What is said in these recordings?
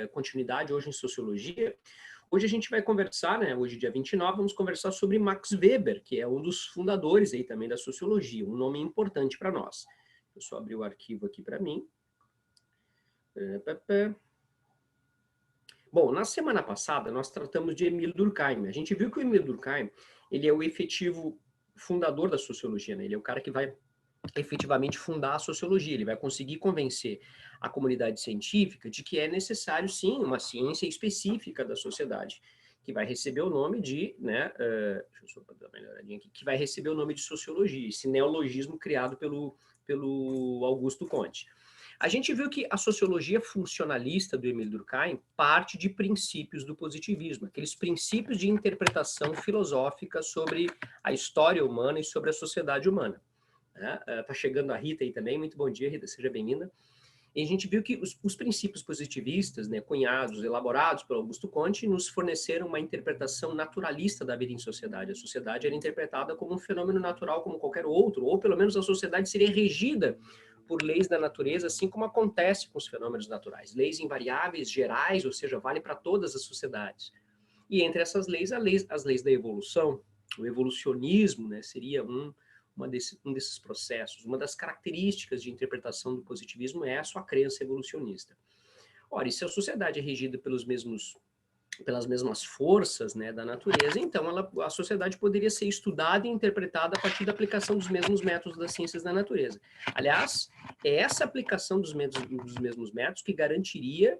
continuidade hoje em sociologia. Hoje a gente vai conversar, né, hoje dia 29, vamos conversar sobre Max Weber, que é um dos fundadores aí também da sociologia, um nome importante para nós. Eu só abrir o arquivo aqui para mim. Bom, na semana passada nós tratamos de Emile Durkheim. A gente viu que o Emile Durkheim, ele é o efetivo fundador da sociologia, né? Ele é o cara que vai efetivamente fundar a sociologia, ele vai conseguir convencer a comunidade científica de que é necessário, sim, uma ciência específica da sociedade, que vai receber o nome de, né, deixa eu só dar uma melhoradinha aqui, que vai receber o nome de sociologia, esse neologismo criado pelo Augusto Comte. A gente viu que a sociologia funcionalista do Emile Durkheim parte de princípios do positivismo, aqueles princípios de interpretação filosófica sobre a história humana e sobre a sociedade humana. Tá chegando a Rita aí também, muito bom dia, Rita, seja bem-vinda. E a gente viu que os princípios positivistas, né, cunhados, elaborados pelo Augusto Comte, nos forneceram uma interpretação naturalista da vida em sociedade. A sociedade era interpretada como um fenômeno natural como qualquer outro, ou pelo menos a sociedade seria regida por leis da natureza, assim como acontece com os fenômenos naturais. Leis invariáveis, gerais, ou seja, vale para todas as sociedades. E entre essas leis, as leis da evolução, o evolucionismo, né, seria um desses processos. Uma das características de interpretação do positivismo é a sua crença evolucionista. Ora, e se a sociedade é regida pelas mesmas forças, né, da natureza, então a sociedade poderia ser estudada e interpretada a partir da aplicação dos mesmos métodos das ciências da natureza. Aliás, é essa aplicação dos mesmos métodos que garantiria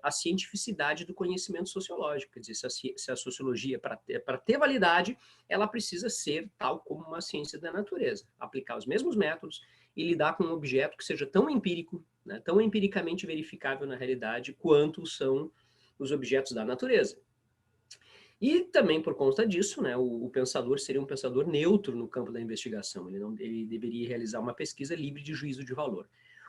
a cientificidade do conhecimento sociológico. Quer dizer, se a sociologia, para ter validade, ela precisa ser tal como uma ciência da natureza. Aplicar os mesmos métodos e lidar com um objeto que seja tão empírico, né, tão empiricamente verificável na realidade, quanto são os objetos da natureza. E também por conta disso, né, o pensador seria um pensador neutro no campo da investigação. Ele deveria realizar uma pesquisa livre de juízo de valor.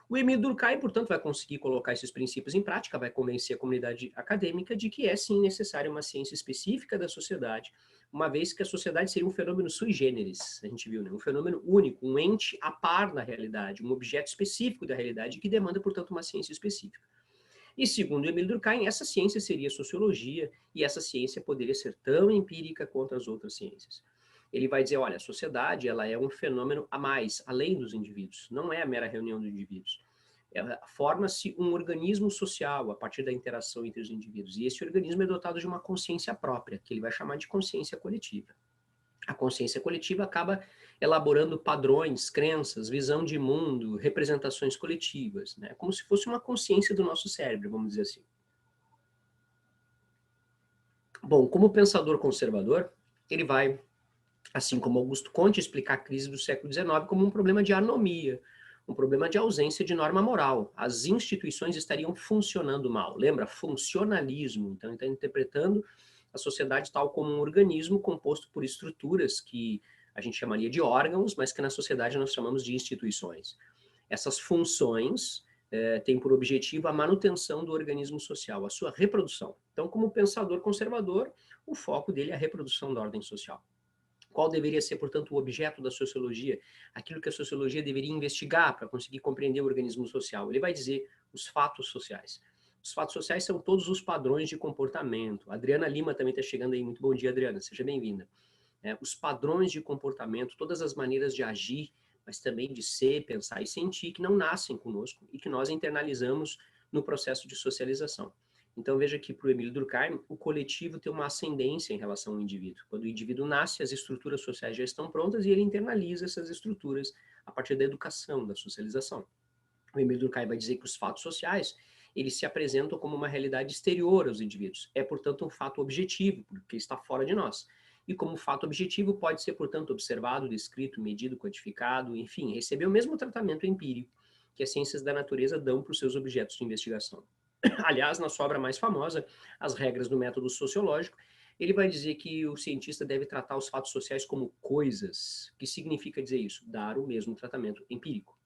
O Emile Durkheim, portanto, vai conseguir colocar esses princípios em prática, vai convencer a comunidade acadêmica de que é sim necessária uma ciência específica da sociedade, uma vez que a sociedade seria um fenômeno sui generis, a gente viu, né? Um fenômeno único, um ente a par na realidade, um objeto específico da realidade que demanda, portanto, uma ciência específica. E segundo Emile Durkheim, essa ciência seria a sociologia, e essa ciência poderia ser tão empírica quanto as outras ciências. Ele vai dizer, olha, a sociedade ela é um fenômeno a mais, além dos indivíduos, não é a mera reunião dos indivíduos. Forma-se um organismo social a partir da interação entre os indivíduos, e esse organismo é dotado de uma consciência própria, que ele vai chamar de consciência coletiva. A consciência coletiva acaba elaborando padrões, crenças, visão de mundo, representações coletivas, né? Como se fosse uma consciência do nosso cérebro, vamos dizer assim. Bom, como pensador conservador, ele vai, assim como Augusto Comte, explicar a crise do século XIX como um problema de anomia, um problema de ausência de norma moral. As instituições estariam funcionando mal. Lembra? Funcionalismo. Então, ele está interpretando a sociedade tal como um organismo composto por estruturas que a gente chamaria de órgãos, mas que na sociedade nós chamamos de instituições. Essas funções têm por objetivo a manutenção do organismo social, a sua reprodução. Então, como pensador conservador, o foco dele é a reprodução da ordem social. Qual deveria ser, portanto, o objeto da sociologia? Aquilo que a sociologia deveria investigar para conseguir compreender o organismo social. Ele vai dizer os fatos sociais. Os fatos sociais são todos os padrões de comportamento. A Adriana Lima também está chegando aí. Muito bom dia, Adriana. Seja bem-vinda. Os padrões de comportamento, todas as maneiras de agir, mas também de ser, pensar e sentir, que não nascem conosco e que nós internalizamos no processo de socialização. Então veja que para o Emile Durkheim, o coletivo tem uma ascendência em relação ao indivíduo. Quando o indivíduo nasce, as estruturas sociais já estão prontas e ele internaliza essas estruturas a partir da educação, da socialização. O Emile Durkheim vai dizer que os fatos sociais, eles se apresentam como uma realidade exterior aos indivíduos. É, portanto, um fato objetivo, porque está fora de nós. E como fato objetivo pode ser, portanto, observado, descrito, medido, quantificado, enfim, receber o mesmo tratamento empírico que as ciências da natureza dão para os seus objetos de investigação. Aliás, na sua obra mais famosa, As Regras do Método Sociológico, ele vai dizer que o cientista deve tratar os fatos sociais como coisas. O que significa dizer isso? Dar o mesmo tratamento empírico.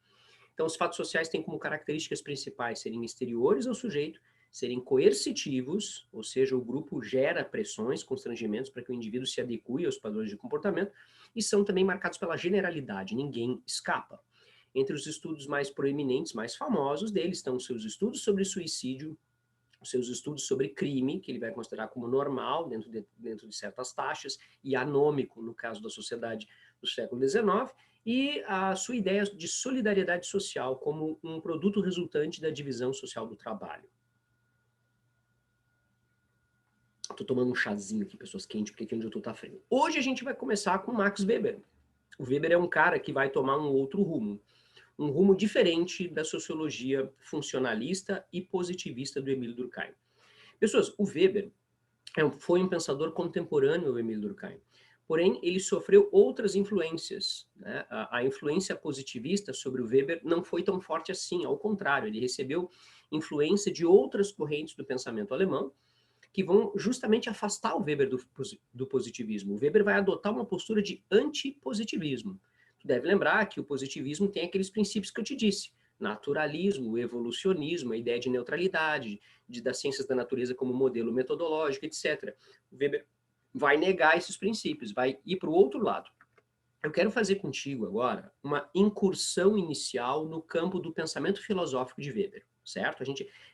Então, os fatos sociais têm como características principais serem exteriores ao sujeito, serem coercitivos, ou seja, o grupo gera pressões, constrangimentos para que o indivíduo se adeque aos padrões de comportamento, e são também marcados pela generalidade, ninguém escapa. Entre os estudos mais proeminentes, mais famosos deles, estão os seus estudos sobre suicídio, os seus estudos sobre crime, que ele vai considerar como normal dentro de certas taxas, e anômico, no caso da sociedade do século XIX, e a sua ideia de solidariedade social como um produto resultante da divisão social do trabalho. Estou tomando um chazinho aqui, pessoas quentes, porque aqui onde eu estou tá frio. Hoje a gente vai começar com Max Weber. O Weber é um cara que vai tomar um outro rumo. Um rumo diferente da sociologia funcionalista e positivista do Emile Durkheim. Pessoas, o Weber foi um pensador contemporâneo ao Emile Durkheim. Porém, ele sofreu outras influências, né? A influência positivista sobre o Weber não foi tão forte assim, ao contrário, ele recebeu influência de outras correntes do pensamento alemão, que vão justamente afastar o Weber do positivismo. O Weber vai adotar uma postura de antipositivismo. Tu deve lembrar que o positivismo tem aqueles princípios que eu te disse: naturalismo, evolucionismo, a ideia de neutralidade, das ciências da natureza como modelo metodológico, etc. O Weber vai negar esses princípios, vai ir para o outro lado. Eu quero fazer contigo agora uma incursão inicial no campo do pensamento filosófico de Weber, certo?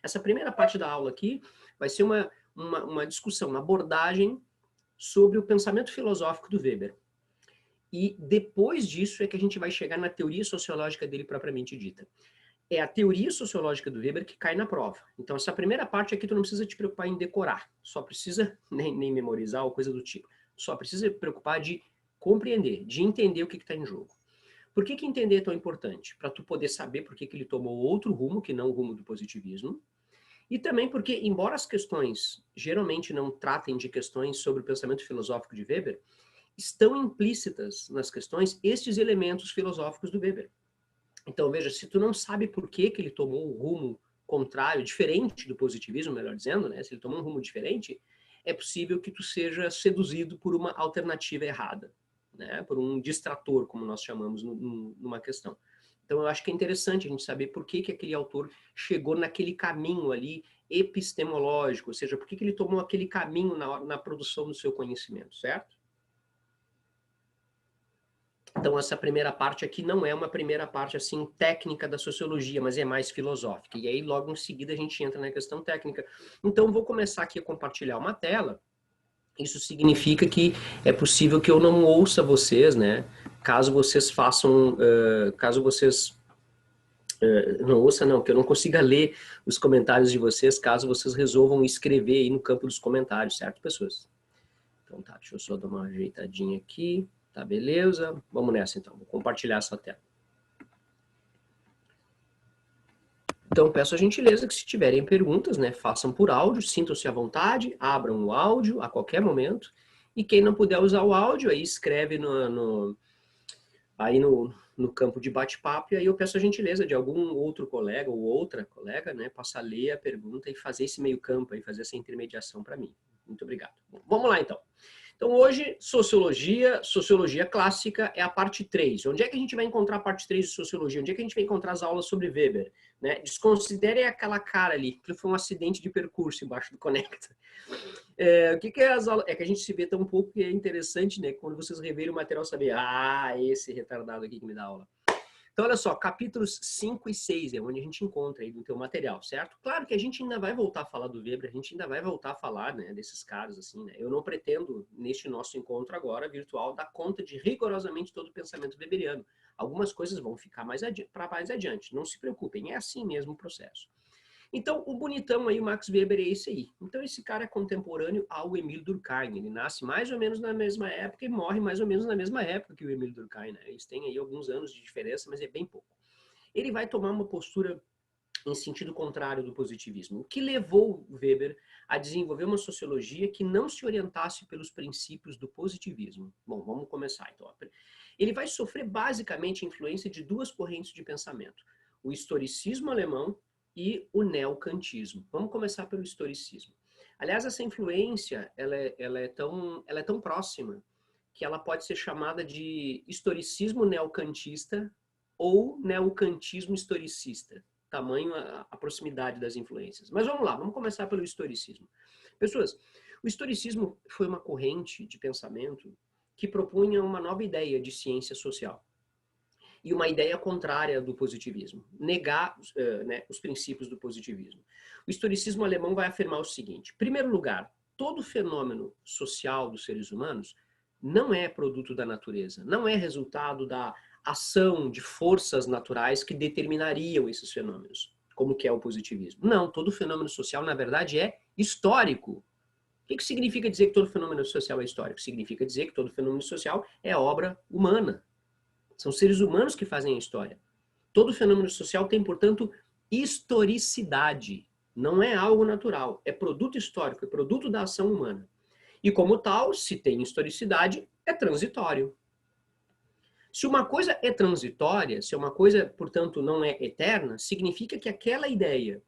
Essa primeira parte da aula aqui vai ser uma discussão, uma abordagem sobre o pensamento filosófico do Weber. E depois disso é que a gente vai chegar na teoria sociológica dele propriamente dita. É a teoria sociológica do Weber que cai na prova. Então, essa primeira parte aqui tu não precisa te preocupar em decorar, só precisa nem memorizar ou coisa do tipo. Só precisa te preocupar de compreender, de entender o que está em jogo. Por que entender é tão importante? Para tu poder saber por que ele tomou outro rumo, que não o rumo do positivismo, e também porque, embora as questões geralmente não tratem de questões sobre o pensamento filosófico de Weber, estão implícitas nas questões estes elementos filosóficos do Weber. Então, veja, se tu não sabe por que ele tomou um rumo contrário, diferente do positivismo, melhor dizendo, né? Se ele tomou um rumo diferente, é possível que tu seja seduzido por uma alternativa errada, né? Por um distrator, como nós chamamos numa questão. Então, eu acho que é interessante a gente saber por que aquele autor chegou naquele caminho ali epistemológico, ou seja, por que ele tomou aquele caminho na produção do seu conhecimento, certo? Então, essa primeira parte aqui não é uma primeira parte, assim, técnica da sociologia, mas é mais filosófica. E aí, logo em seguida, a gente entra na questão técnica. Então, vou começar aqui a compartilhar uma tela. Isso significa que é possível que eu não ouça vocês, né? Caso vocês façam... caso vocês... não ouça, não, que eu não consiga ler os comentários de vocês, caso vocês resolvam escrever aí no campo dos comentários, certo, pessoas? Então tá, deixa eu só dar uma ajeitadinha aqui. Tá, beleza? Vamos nessa, então. Vou compartilhar essa tela. Então, peço a gentileza que, se tiverem perguntas, né, façam por áudio, sintam-se à vontade, abram o áudio a qualquer momento. E quem não puder usar o áudio, aí escreve aí no campo de bate-papo, e aí eu peço a gentileza de algum outro colega ou outra colega, né, passar a ler a pergunta e fazer esse meio campo, aí, fazer essa intermediação para mim. Muito obrigado. Bom, vamos lá, então. Então, hoje, sociologia clássica é a parte 3. Onde é que a gente vai encontrar a parte 3 de sociologia? Onde é que a gente vai encontrar as aulas sobre Weber? Né? Desconsiderem aquela cara ali, que foi um acidente de percurso embaixo do Conecta. O que é as aulas? É que a gente se vê tão pouco que é interessante, né? Quando vocês reverem o material, saber, esse retardado aqui que me dá aula. Então, olha só, capítulos 5 e 6 é onde a gente encontra aí no teu material, certo? Claro que a gente ainda vai voltar a falar do Weber, a gente ainda vai voltar a falar, né, desses caras, assim, né? Eu não pretendo, neste nosso encontro agora, virtual, dar conta de rigorosamente todo o pensamento weberiano. Algumas coisas vão ficar para mais adiante, não se preocupem, é assim mesmo o processo. Então, o bonitão aí, o Max Weber, é esse aí. Então, esse cara é contemporâneo ao Emile Durkheim. Ele nasce mais ou menos na mesma época e morre mais ou menos na mesma época que o Emile Durkheim, né? Eles têm aí alguns anos de diferença, mas é bem pouco. Ele vai tomar uma postura em sentido contrário do positivismo, o que levou Weber a desenvolver uma sociologia que não se orientasse pelos princípios do positivismo. Bom, vamos começar então. Ele vai sofrer basicamente a influência de duas correntes de pensamento: o historicismo alemão e o neocantismo. Vamos começar pelo historicismo. Aliás, essa influência ela é tão próxima que ela pode ser chamada de historicismo neocantista ou neocantismo historicista. Tamanho a proximidade das influências. Mas vamos lá, vamos começar pelo historicismo. Pessoas, o historicismo foi uma corrente de pensamento que propunha uma nova ideia de ciência social. e uma ideia contrária do positivismo, negar né, os princípios do positivismo. O historicismo alemão vai afirmar o seguinte: em primeiro lugar, todo fenômeno social dos seres humanos não é produto da natureza, não é resultado da ação de forças naturais que determinariam esses fenômenos, como que é o positivismo. Não, todo fenômeno social, na verdade, é histórico. O que significa dizer que todo fenômeno social é histórico? Significa dizer que todo fenômeno social é obra humana. São seres humanos que fazem a história. Todo fenômeno social tem, portanto, historicidade. Não é algo natural, é produto histórico, é produto da ação humana. E como tal, se tem historicidade, é transitório. Se uma coisa é transitória, se uma coisa, portanto, não é eterna, significa que aquela ideia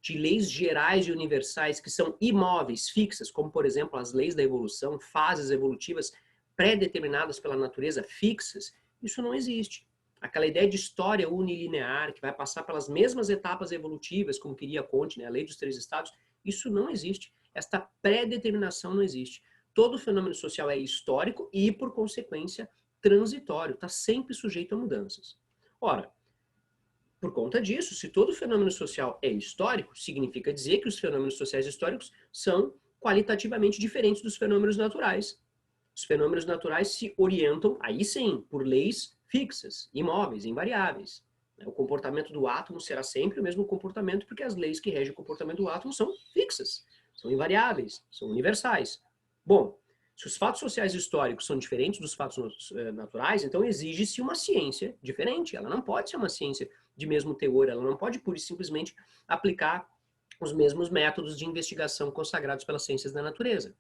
de leis gerais e universais que são imóveis, fixas, como, por exemplo, as leis da evolução, fases evolutivas pré-determinadas pela natureza, fixas, isso não existe. Aquela ideia de história unilinear, que vai passar pelas mesmas etapas evolutivas, como queria Comte, né, a lei dos 3 estados, isso não existe. Esta pré-determinação não existe. Todo fenômeno social é histórico e, por consequência, transitório, está sempre sujeito a mudanças. Ora, por conta disso, se todo fenômeno social é histórico, significa dizer que os fenômenos sociais históricos são qualitativamente diferentes dos fenômenos naturais. Os fenômenos naturais se orientam, aí sim, por leis fixas, imóveis, invariáveis. O comportamento do átomo será sempre o mesmo comportamento, porque as leis que regem o comportamento do átomo são fixas, são invariáveis, são universais. Bom, se os fatos sociais históricos são diferentes dos fatos naturais, então exige-se uma ciência diferente. Ela não pode ser uma ciência de mesmo teor, ela não pode pura e simplesmente aplicar os mesmos métodos de investigação consagrados pelas ciências da natureza.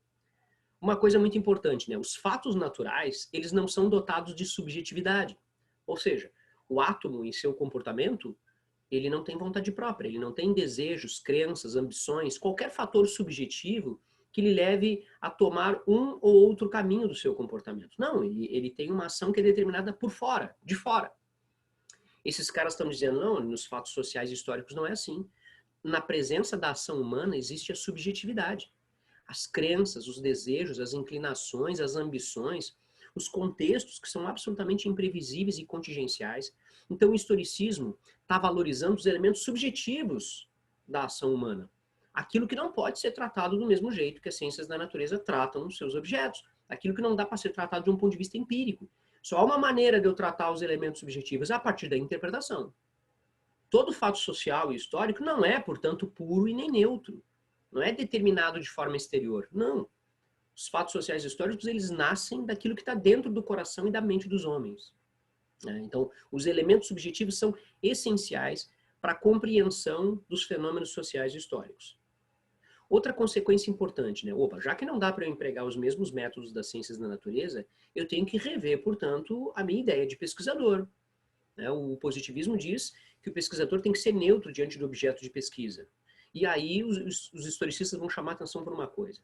Uma coisa muito importante, né? Os fatos naturais, eles não são dotados de subjetividade. Ou seja, o átomo em seu comportamento, ele não tem vontade própria, ele não tem desejos, crenças, ambições, qualquer fator subjetivo que lhe leve a tomar um ou outro caminho do seu comportamento. Não, ele tem uma ação que é determinada por fora, de fora. Esses caras estão dizendo, não, nos fatos sociais e históricos não é assim. Na presença da ação humana existe a subjetividade. As crenças, os desejos, as inclinações, as ambições, os contextos que são absolutamente imprevisíveis e contingenciais. Então o historicismo está valorizando os elementos subjetivos da ação humana. Aquilo que não pode ser tratado do mesmo jeito que as ciências da natureza tratam os seus objetos. Aquilo que não dá para ser tratado de um ponto de vista empírico. Só há uma maneira de eu tratar os elementos subjetivos a partir da interpretação. Todo fato social e histórico não é, portanto, puro e nem neutro. Não é determinado de forma exterior. Não. Os fatos sociais e históricos, eles nascem daquilo que está dentro do coração e da mente dos homens. Então, os elementos subjetivos são essenciais para a compreensão dos fenômenos sociais e históricos. Outra consequência importante, né? Opa, já que não dá para eu empregar os mesmos métodos das ciências da natureza, eu tenho que rever, portanto, a minha ideia de pesquisador. O positivismo diz que o pesquisador tem que ser neutro diante do objeto de pesquisa. E aí os historicistas vão chamar atenção para uma coisa.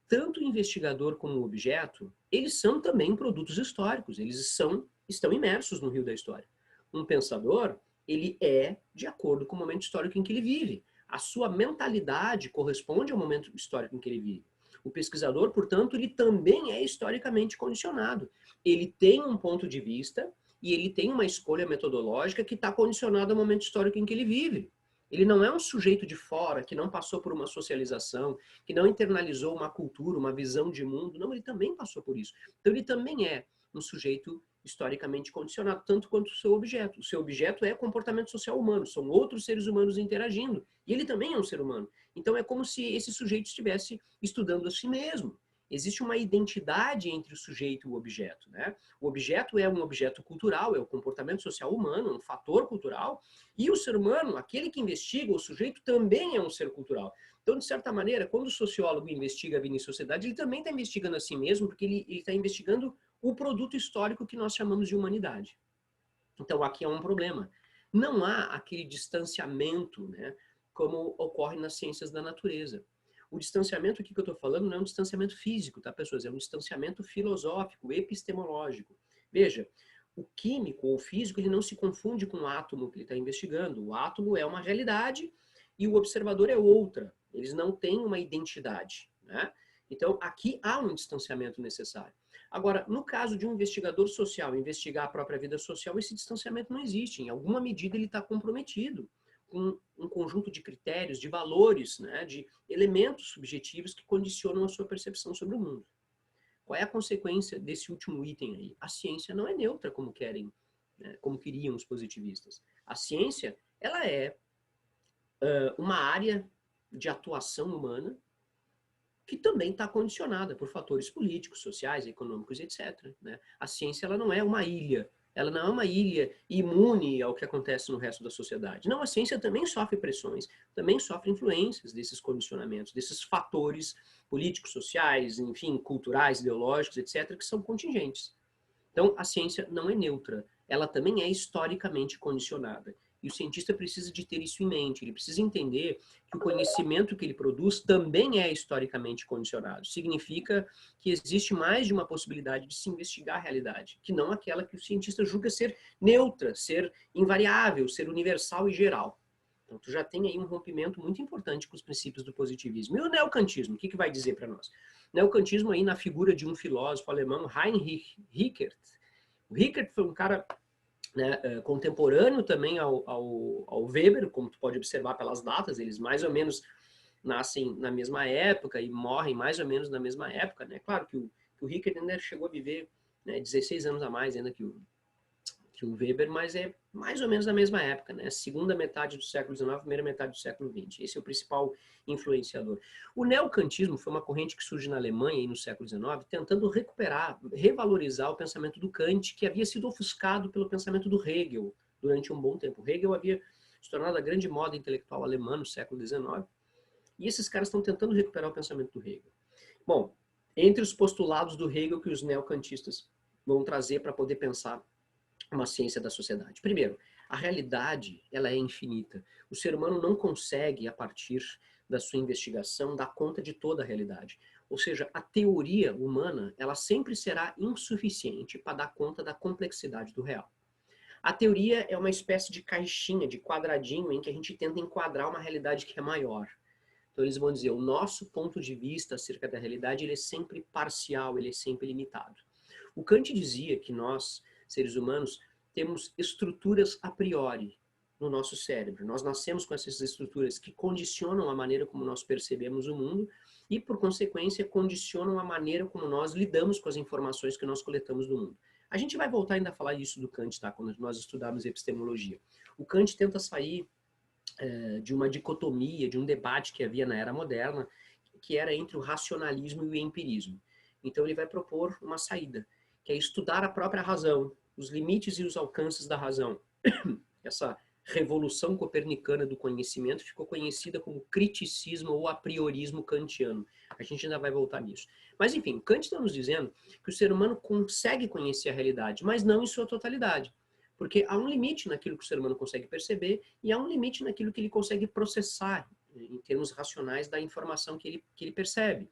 Tanto o investigador como o objeto, eles são também produtos históricos, eles estão imersos no rio da história. Um pensador, ele é de acordo com o momento histórico em que ele vive. A sua mentalidade corresponde ao momento histórico em que ele vive. O pesquisador, portanto, ele também é historicamente condicionado. Ele tem um ponto de vista e ele tem uma escolha metodológica que está condicionada ao momento histórico em que ele vive. Ele não é um sujeito de fora, que não passou por uma socialização, que não internalizou uma cultura, uma visão de mundo. Não, ele também passou por isso. Então ele também é um sujeito historicamente condicionado, tanto quanto o seu objeto. O seu objeto é comportamento social humano, são outros seres humanos interagindo. E ele também é um ser humano. Então é como se esse sujeito estivesse estudando a si mesmo. Existe uma identidade entre o sujeito e o objeto, né? O objeto é um objeto cultural, é o comportamento social humano, um fator cultural, e o ser humano, aquele que investiga, o sujeito, também é um ser cultural. Então, de certa maneira, quando o sociólogo investiga a vida em sociedade, ele também está investigando a si mesmo, porque ele está investigando o produto histórico que nós chamamos de humanidade. Então, aqui é um problema. Não há aquele distanciamento, né, como ocorre nas ciências da natureza. O distanciamento aqui que eu estou falando não é um distanciamento físico, tá, pessoas? É um distanciamento filosófico, epistemológico. Veja, o químico ou o físico, ele não se confunde com o átomo que ele está investigando. O átomo é uma realidade e o observador é outra. Eles não têm uma identidade, né? Então, aqui há um distanciamento necessário. Agora, no caso de um investigador social investigar a própria vida social, esse distanciamento não existe. Em alguma medida ele está comprometido com um conjunto de critérios, de valores, né, de elementos subjetivos que condicionam a sua percepção sobre o mundo. Qual é a consequência desse último item aí? A ciência não é neutra como querem, né, como queriam os positivistas. A ciência, ela é uma área de atuação humana que também está condicionada por fatores políticos, sociais, econômicos, etc. Né? A ciência ela não é uma ilha, ela não é uma ilha imune ao que acontece no resto da sociedade. Não, a ciência também sofre pressões, também sofre influências desses condicionamentos, desses fatores políticos, sociais, enfim, culturais, ideológicos, etc., que são contingentes. Então, a ciência não é neutra, ela também é historicamente condicionada. E o cientista precisa de ter isso em mente, ele precisa entender que o conhecimento que ele produz também é historicamente condicionado. Significa que existe mais de uma possibilidade de se investigar a realidade, que não aquela que o cientista julga ser neutra, ser invariável, ser universal e geral. Então, tu já tem aí um rompimento muito importante com os princípios do positivismo. E o neocantismo, o que vai dizer para nós? O neocantismo aí na figura de um filósofo alemão, Heinrich Rickert. O Rickert foi um cara, né, contemporâneo também ao Weber, como tu pode observar pelas datas, eles mais ou menos nascem na mesma época e morrem mais ou menos na mesma época, né? Claro que o Rickert ainda chegou a viver, né, 16 anos a mais ainda que o Weber, mas é mais ou menos na mesma época, né? Segunda metade do século XIX, primeira metade do século XX. Esse é o principal influenciador. O neocantismo foi uma corrente que surge na Alemanha aí no século XIX, tentando recuperar, revalorizar o pensamento do Kant, que havia sido ofuscado pelo pensamento do Hegel durante um bom tempo. Hegel havia se tornado a grande moda intelectual alemã no século XIX, e esses caras estão tentando recuperar o pensamento do Hegel. Bom, entre os postulados do Hegel que os neocantistas vão trazer para poder pensar uma ciência da sociedade. Primeiro, a realidade ela é infinita. O ser humano não consegue, a partir da sua investigação, dar conta de toda a realidade. Ou seja, a teoria humana ela sempre será insuficiente para dar conta da complexidade do real. A teoria é uma espécie de caixinha, de quadradinho, em que a gente tenta enquadrar uma realidade que é maior. Então eles vão dizer, o nosso ponto de vista acerca da realidade ele é sempre parcial, ele é sempre limitado. O Kant dizia que nós, seres humanos, temos estruturas a priori no nosso cérebro. Nós nascemos com essas estruturas que condicionam a maneira como nós percebemos o mundo e, por consequência, condicionam a maneira como nós lidamos com as informações que nós coletamos do mundo. A gente vai voltar ainda a falar isso do Kant, tá? Quando nós estudarmos epistemologia. O Kant tenta sair de uma dicotomia, de um debate que havia na era moderna, que era entre o racionalismo e o empirismo. Então ele vai propor uma saída, que é estudar a própria razão, os limites e os alcances da razão. Essa revolução copernicana do conhecimento ficou conhecida como criticismo ou apriorismo kantiano. A gente ainda vai voltar nisso. Mas enfim, Kant está nos dizendo que o ser humano consegue conhecer a realidade, mas não em sua totalidade. Porque há um limite naquilo que o ser humano consegue perceber e há um limite naquilo que ele consegue processar em termos racionais da informação que ele percebe.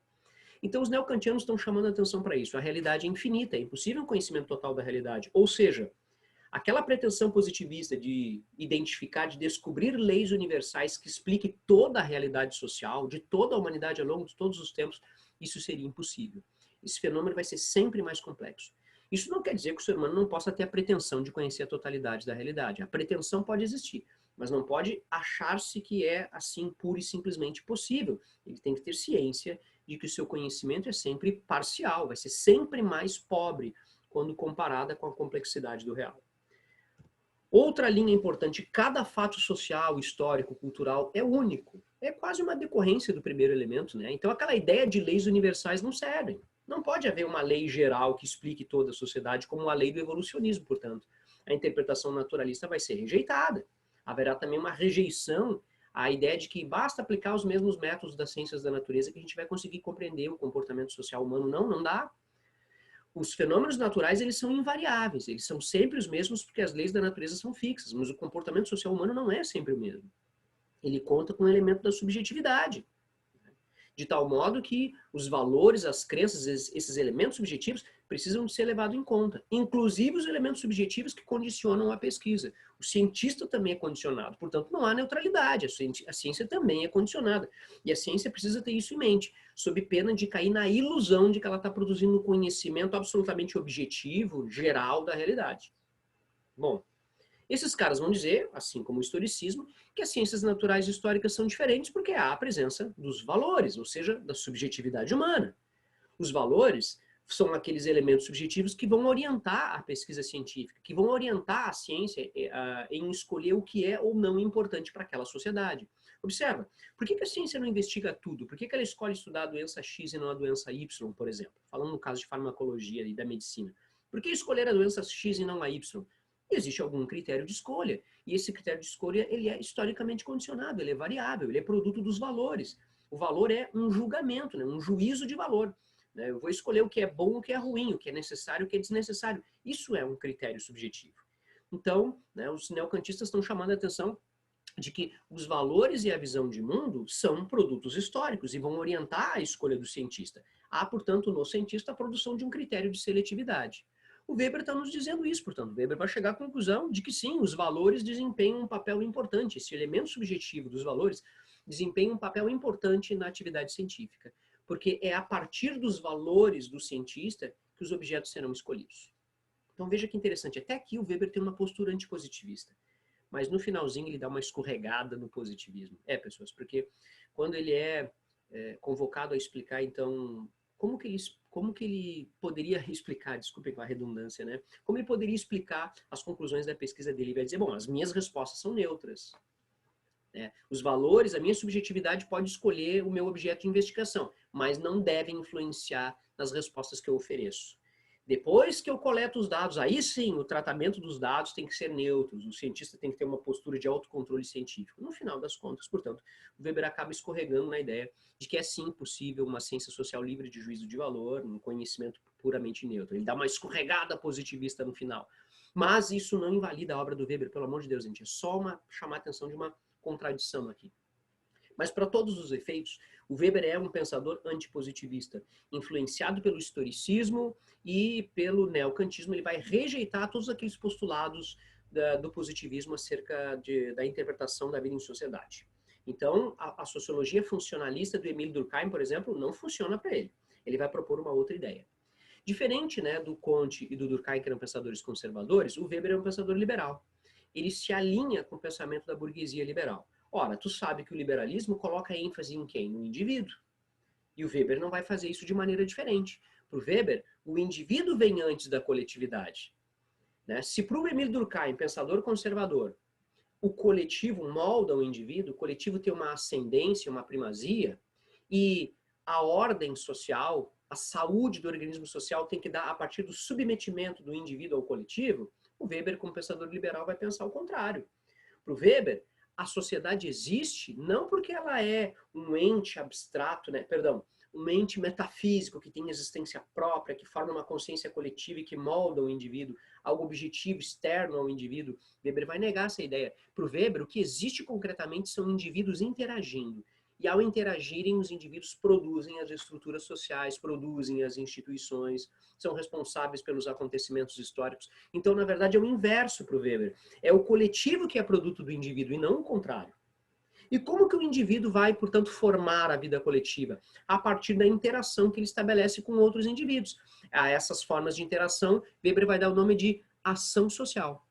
Então os neocantianos estão chamando a atenção para isso. A realidade é infinita, é impossível um conhecimento total da realidade. Ou seja, aquela pretensão positivista de identificar, de descobrir leis universais que expliquem toda a realidade social, de toda a humanidade ao longo de todos os tempos, isso seria impossível. Esse fenômeno vai ser sempre mais complexo. Isso não quer dizer que o ser humano não possa ter a pretensão de conhecer a totalidade da realidade. A pretensão pode existir, mas não pode achar-se que é assim pura e simplesmente possível. Ele tem que ter ciência de que o seu conhecimento é sempre parcial, vai ser sempre mais pobre quando comparada com a complexidade do real. Outra linha importante, cada fato social, histórico, cultural é único. É quase uma decorrência do primeiro elemento, né? Então aquela ideia de leis universais não serve. Não pode haver uma lei geral que explique toda a sociedade como a lei do evolucionismo, portanto. A interpretação naturalista vai ser rejeitada. Haverá também uma rejeição à ideia de que basta aplicar os mesmos métodos das ciências da natureza que a gente vai conseguir compreender o comportamento social humano. Não dá. Os fenômenos naturais, eles são invariáveis, eles são sempre os mesmos porque as leis da natureza são fixas, mas o comportamento social humano não é sempre o mesmo. Ele conta com o elemento da subjetividade. de tal modo que os valores, as crenças, esses elementos subjetivos precisam ser levados em conta, inclusive os elementos subjetivos que condicionam a pesquisa. O cientista também é condicionado, portanto não há neutralidade, a ciência também é condicionada. E a ciência precisa ter isso em mente, sob pena de cair na ilusão de que ela está produzindo um conhecimento absolutamente objetivo, geral da realidade. Bom, esses caras vão dizer, assim como o historicismo, que as ciências naturais e históricas são diferentes porque há a presença dos valores, ou seja, da subjetividade humana. Os valores são aqueles elementos subjetivos que vão orientar a pesquisa científica, que vão orientar a ciência em escolher o que é ou não importante para aquela sociedade. Observa, por que a ciência não investiga tudo? Por que ela escolhe estudar a doença X e não a doença Y, por exemplo? Falando no caso de farmacologia e da medicina. Por que escolher a doença X e não a Y? Existe algum critério de escolha, e esse critério de escolha ele é historicamente condicionado, ele é variável, ele é produto dos valores. O valor é um julgamento, né? Um juízo de valor. Eu vou escolher o que é bom, o que é ruim, o que é necessário, o que é desnecessário. Isso é um critério subjetivo. Então, né, os neocantistas estão chamando a atenção de que os valores e a visão de mundo são produtos históricos e vão orientar a escolha do cientista. Há, portanto, no cientista a produção de um critério de seletividade. O Weber está nos dizendo isso, portanto, o Weber vai chegar à conclusão de que sim, os valores desempenham um papel importante, esse elemento subjetivo dos valores desempenha um papel importante na atividade científica, porque é a partir dos valores do cientista que os objetos serão escolhidos. Então veja que interessante, até aqui o Weber tem uma postura antipositivista, mas no finalzinho ele dá uma escorregada no positivismo. Pessoas, porque quando ele é convocado a explicar, então, como que ele poderia explicar, desculpem com a redundância, né? Como ele poderia explicar as conclusões da pesquisa dele? Ele vai dizer, bom, as minhas respostas são neutras. Os valores, a minha subjetividade pode escolher o meu objeto de investigação, mas não devem influenciar nas respostas que eu ofereço. Depois que eu coleto os dados, aí sim, o tratamento dos dados tem que ser neutro, o cientista tem que ter uma postura de autocontrole científico. No final das contas, portanto, o Weber acaba escorregando na ideia de que é sim possível uma ciência social livre de juízo de valor, um conhecimento puramente neutro. Ele dá uma escorregada positivista no final. Mas isso não invalida a obra do Weber, pelo amor de Deus, gente. É só chamar a atenção de uma contradição aqui. Mas para todos os efeitos, o Weber é um pensador antipositivista, influenciado pelo historicismo e pelo neocantismo. Ele vai rejeitar todos aqueles postulados do positivismo acerca da interpretação da vida em sociedade. Então, a sociologia funcionalista do Emile Durkheim, por exemplo, não funciona para ele. Ele vai propor uma outra ideia. Diferente, né, do Comte e do Durkheim, que eram pensadores conservadores, o Weber é um pensador liberal. Ele se alinha com o pensamento da burguesia liberal. Ora, tu sabe que o liberalismo coloca ênfase em quem? No indivíduo. E o Weber não vai fazer isso de maneira diferente. Para o Weber, o indivíduo vem antes da coletividade. Né? Se para o Emile Durkheim, pensador conservador, o coletivo molda o indivíduo, o coletivo tem uma ascendência, uma primazia, e a ordem social, a saúde do organismo social tem que dar a partir do submetimento do indivíduo ao coletivo, o Weber, como pensador liberal, vai pensar o contrário. Para o Weber, a sociedade existe não porque ela é um ente abstrato, né? Perdão, um ente metafísico que tem existência própria, que forma uma consciência coletiva e que molda o indivíduo, algo objetivo, externo ao indivíduo. Weber vai negar essa ideia. Para o Weber, o que existe concretamente são indivíduos interagindo. E ao interagirem, os indivíduos produzem as estruturas sociais, produzem as instituições, são responsáveis pelos acontecimentos históricos. Então, na verdade, é o inverso para o Weber. É o coletivo que é produto do indivíduo e não o contrário. E como que o indivíduo vai, portanto, formar a vida coletiva? A partir da interação que ele estabelece com outros indivíduos. A essas formas de interação, Weber vai dar o nome de ação social.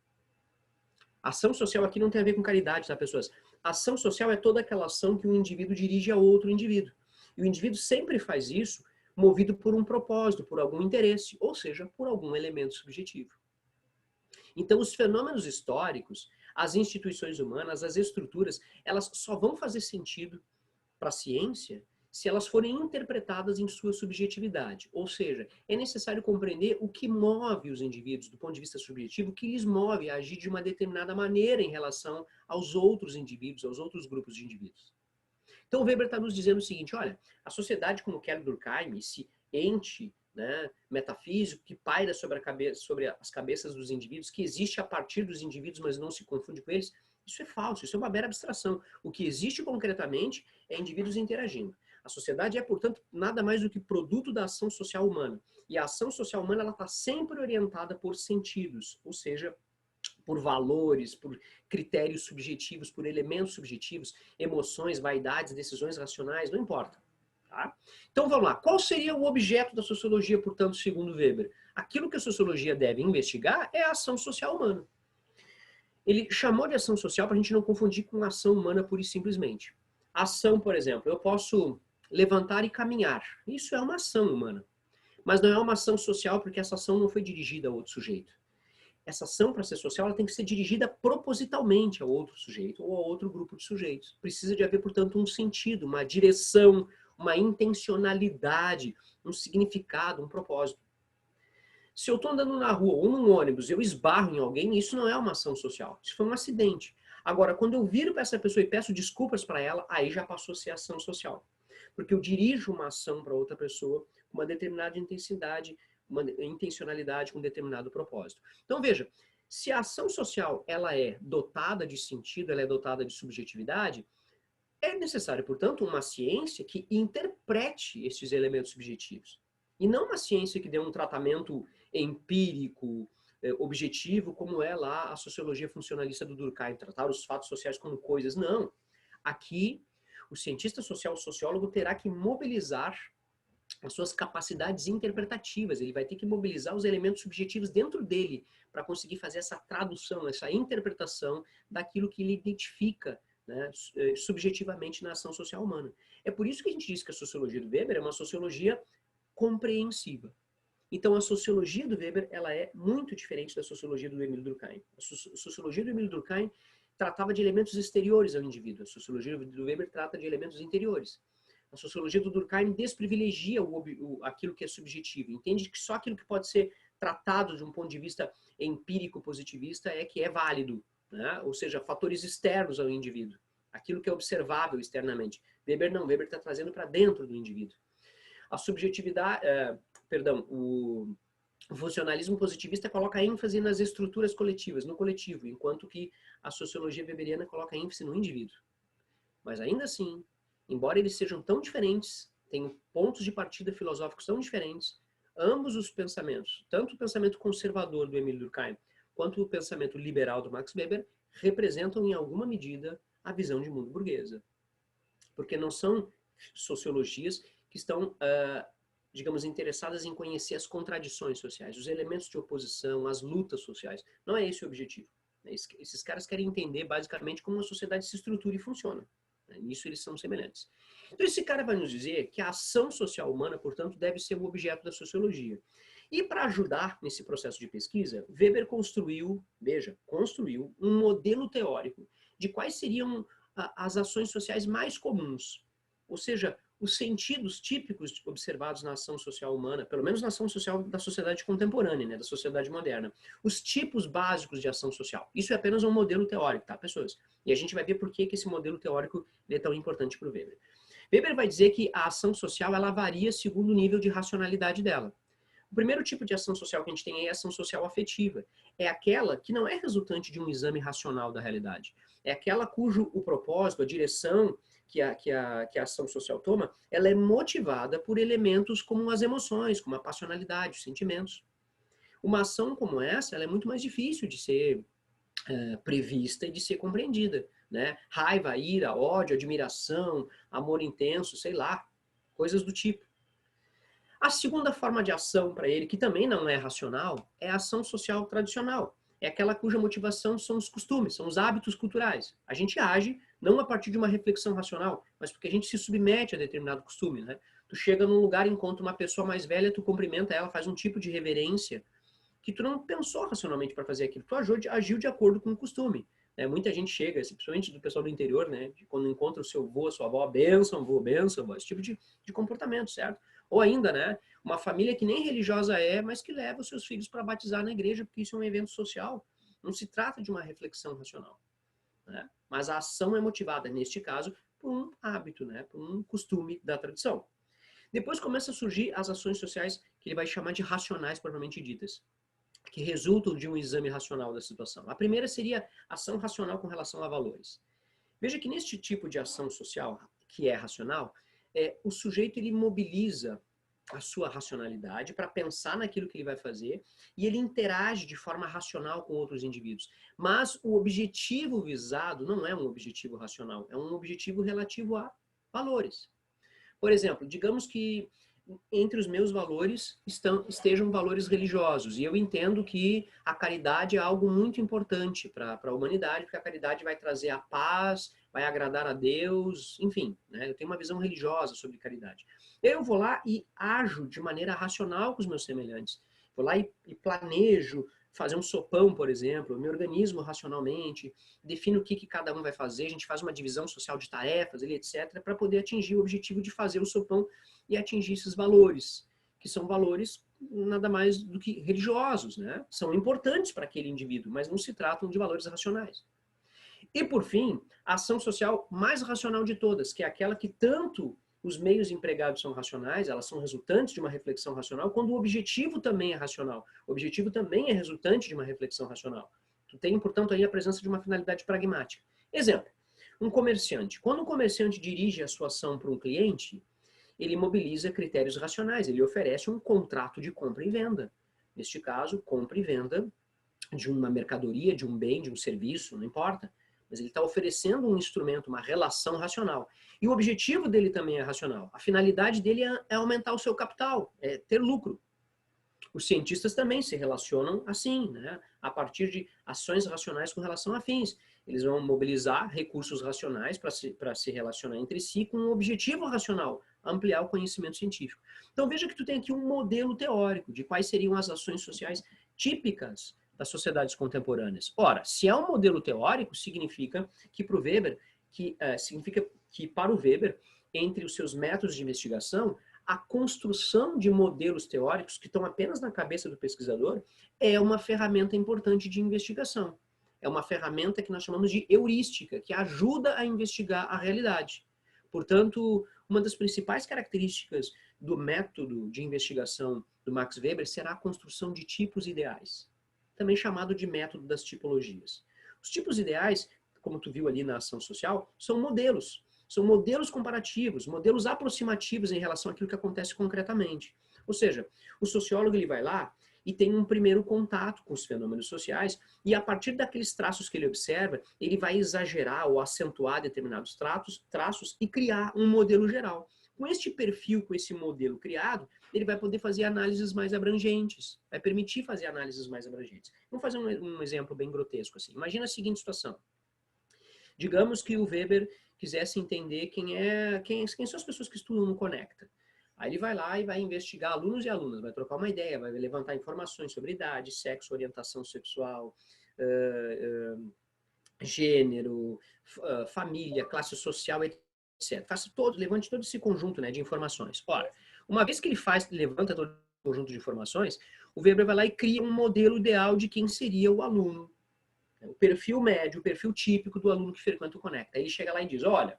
Ação social aqui não tem a ver com caridade, tá, pessoas? Ação social é toda aquela ação que um indivíduo dirige a outro indivíduo. E o indivíduo sempre faz isso movido por um propósito, por algum interesse, ou seja, por algum elemento subjetivo. Então, os fenômenos históricos, as instituições humanas, as estruturas, elas só vão fazer sentido para a ciência se elas forem interpretadas em sua subjetividade. Ou seja, é necessário compreender o que move os indivíduos do ponto de vista subjetivo, o que lhes move a agir de uma determinada maneira em relação aos outros indivíduos, aos outros grupos de indivíduos. Então, o Weber está nos dizendo o seguinte, olha, a sociedade como quer Durkheim, esse ente, né, metafísico que paira sobre as cabeças dos indivíduos, que existe a partir dos indivíduos, mas não se confunde com eles, isso é falso, isso é uma mera abstração. O que existe concretamente é indivíduos interagindo. A sociedade é, portanto, nada mais do que produto da ação social humana. E a ação social humana ela está sempre orientada por sentidos, ou seja, por valores, por critérios subjetivos, por elementos subjetivos, emoções, vaidades, decisões racionais, não importa. Tá? Então vamos lá. Qual seria o objeto da sociologia, portanto, segundo Weber? Aquilo que a sociologia deve investigar é a ação social humana. Ele chamou de ação social para a gente não confundir com ação humana pura e simplesmente. Ação, por exemplo, eu posso levantar e caminhar. Isso é uma ação humana. Mas não é uma ação social porque essa ação não foi dirigida a outro sujeito. Essa ação, para ser social, ela tem que ser dirigida propositalmente a outro sujeito ou a outro grupo de sujeitos. Precisa de haver, portanto, um sentido, uma direção, uma intencionalidade, um significado, um propósito. Se eu estou andando na rua ou num ônibus e eu esbarro em alguém, isso não é uma ação social. Isso foi um acidente. Agora, quando eu viro para essa pessoa e peço desculpas para ela, aí já passou a ser ação social. Porque eu dirijo uma ação para outra pessoa com uma determinada intensidade, uma intencionalidade, com um determinado propósito. Então, veja, se a ação social ela é dotada de sentido, ela é dotada de subjetividade, é necessário, portanto, uma ciência que interprete esses elementos subjetivos. E não uma ciência que dê um tratamento empírico, objetivo, como é lá a sociologia funcionalista do Durkheim, tratar os fatos sociais como coisas. Não. Aqui, o cientista social, o sociólogo, terá que mobilizar as suas capacidades interpretativas. Ele vai ter que mobilizar os elementos subjetivos dentro dele para conseguir fazer essa tradução, essa interpretação daquilo que ele identifica, né, subjetivamente na ação social humana. É por isso que a gente diz que a sociologia do Weber é uma sociologia compreensiva. Então, a sociologia do Weber ela é muito diferente da sociologia do Emile Durkheim. A sociologia do Emile Durkheim tratava de elementos exteriores ao indivíduo. A sociologia do Weber trata de elementos interiores. A sociologia do Durkheim desprivilegia aquilo que é subjetivo. Entende que só aquilo que pode ser tratado de um ponto de vista empírico positivista é que é válido, né? Ou seja, fatores externos ao indivíduo. Aquilo que é observável externamente. Weber não. Weber está trazendo para dentro do indivíduo. A subjetividade, o funcionalismo positivista coloca ênfase nas estruturas coletivas, no coletivo, enquanto que a sociologia weberiana coloca ênfase no indivíduo. Mas ainda assim, embora eles sejam tão diferentes, tenham pontos de partida filosóficos tão diferentes, ambos os pensamentos, tanto o pensamento conservador do Emile Durkheim, quanto o pensamento liberal do Max Weber, representam em alguma medida a visão de mundo burguesa. Porque não são sociologias que estão, digamos, interessadas em conhecer as contradições sociais, os elementos de oposição, as lutas sociais. Não é esse o objetivo. Esses caras querem entender, basicamente, como a sociedade se estrutura e funciona. Nisso eles são semelhantes. Então, esse cara vai nos dizer que a ação social humana, portanto, deve ser o objeto da sociologia. E para ajudar nesse processo de pesquisa, Weber construiu um modelo teórico de quais seriam as ações sociais mais comuns. Ou seja, os sentidos típicos observados na ação social humana, pelo menos na ação social da sociedade contemporânea, né, da sociedade moderna. Os tipos básicos de ação social. Isso é apenas um modelo teórico, tá, pessoas? E a gente vai ver por que esse modelo teórico é tão importante para o Weber. Weber vai dizer que a ação social ela varia segundo o nível de racionalidade dela. O primeiro tipo de ação social que a gente tem é a ação social afetiva. É aquela que não é resultante de um exame racional da realidade. É aquela cujo o propósito, a direção que a ação social toma, ela é motivada por elementos como as emoções, como a passionalidade, os sentimentos. Uma ação como essa, ela é muito mais difícil de ser prevista e de ser compreendida, né? Raiva, ira, ódio, admiração, amor intenso, sei lá, coisas do tipo. A segunda forma de ação para ele, que também não é racional, é a ação social tradicional. É aquela cuja motivação são os costumes, são os hábitos culturais. A gente age não a partir de uma reflexão racional, mas porque a gente se submete a determinado costume, né? Tu chega num lugar, encontra uma pessoa mais velha, tu cumprimenta ela, faz um tipo de reverência que tu não pensou racionalmente para fazer aquilo. Tu agiu de acordo com o costume. Muita gente chega, principalmente do pessoal do interior, né? Quando encontra o seu avô, a sua avó, benção, avô, esse tipo de comportamento, certo? Ou ainda, né? Uma família que nem religiosa é, mas que leva os seus filhos para batizar na igreja, porque isso é um evento social. Não se trata de uma reflexão racional, né? Mas a ação é motivada, neste caso, por um hábito, né? Por um costume da tradição. Depois começam a surgir as ações sociais que ele vai chamar de racionais propriamente ditas, que resultam de um exame racional da situação. A primeira seria ação racional com relação a valores. Veja que neste tipo de ação social, que é racional, o sujeito ele mobiliza a sua racionalidade para pensar naquilo que ele vai fazer e ele interage de forma racional com outros indivíduos. Mas o objetivo visado não é um objetivo racional, é um objetivo relativo a valores. Por exemplo, digamos que entre os meus valores estejam valores religiosos. E eu entendo que a caridade é algo muito importante para a humanidade, porque a caridade vai trazer a paz, vai agradar a Deus, enfim, né? Eu tenho uma visão religiosa sobre caridade. Eu vou lá e ajo de maneira racional com os meus semelhantes. Vou lá e planejo fazer um sopão, por exemplo, eu me organizo racionalmente, defino o que cada um vai fazer, a gente faz uma divisão social de tarefas, etc., para poder atingir o objetivo de fazer o sopão e atingir esses valores, que são valores nada mais do que religiosos, né? São importantes para aquele indivíduo, mas não se tratam de valores racionais. E, por fim, a ação social mais racional de todas, que é aquela que tanto os meios empregados são racionais, elas são resultantes de uma reflexão racional, quando o objetivo também é racional. O objetivo também é resultante de uma reflexão racional. Tu tem, portanto, aí a presença de uma finalidade pragmática. Exemplo, um comerciante. Quando um comerciante dirige a sua ação para um cliente, ele mobiliza critérios racionais, ele oferece um contrato de compra e venda. Neste caso, compra e venda de uma mercadoria, de um bem, de um serviço, não importa. Mas ele está oferecendo um instrumento, uma relação racional. E o objetivo dele também é racional. A finalidade dele é aumentar o seu capital, é ter lucro. Os cientistas também se relacionam assim, né? A partir de ações racionais com relação a fins. Eles vão mobilizar recursos racionais para se relacionar entre si com um objetivo racional, ampliar o conhecimento científico. Então veja que tu tem aqui um modelo teórico de quais seriam as ações sociais típicas das sociedades contemporâneas. Ora, se é um modelo teórico, significa que para o Weber, entre os seus métodos de investigação, a construção de modelos teóricos que estão apenas na cabeça do pesquisador é uma ferramenta importante de investigação. É uma ferramenta que nós chamamos de heurística, que ajuda a investigar a realidade. Portanto, uma das principais características do método de investigação do Max Weber será a construção de tipos ideais, também chamado de método das tipologias. Os tipos ideais, como tu viu ali na ação social, são modelos. São modelos comparativos, modelos aproximativos em relação àquilo que acontece concretamente. Ou seja, o sociólogo ele vai lá e tem um primeiro contato com os fenômenos sociais e a partir daqueles traços que ele observa, ele vai exagerar ou acentuar determinados traços e criar um modelo geral. Com este perfil, com esse modelo criado, ele vai poder fazer análises mais abrangentes, vai permitir fazer análises mais abrangentes. Vamos fazer um exemplo bem grotesco assim. Imagina a seguinte situação. Digamos que o Weber quisesse entender quem são as pessoas que estudam no Conecta. Aí ele vai lá e vai investigar alunos e alunas, vai trocar uma ideia, vai levantar informações sobre idade, sexo, orientação sexual, gênero, família, classe social, etc. Levante todo esse conjunto, né, de informações. Ora, uma vez que ele levanta todo esse conjunto de informações, o Weber vai lá e cria um modelo ideal de quem seria o aluno. O perfil médio, o perfil típico do aluno que frequenta o Conecta. Aí ele chega lá e diz, olha,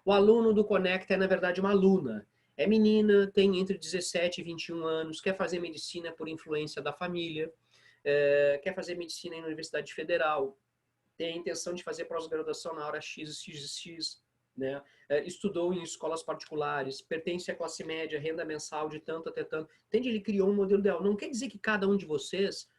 o aluno do Conecta é, na verdade, uma aluna. É menina, tem entre 17 e 21 anos, quer fazer medicina por influência da família, quer fazer medicina na Universidade Federal, tem a intenção de fazer pós-graduação na hora X, né? Estudou em escolas particulares, pertence à classe média, renda mensal de tanto até tanto. Entende? Ele criou um modelo ideal. Não quer dizer que cada um de vocês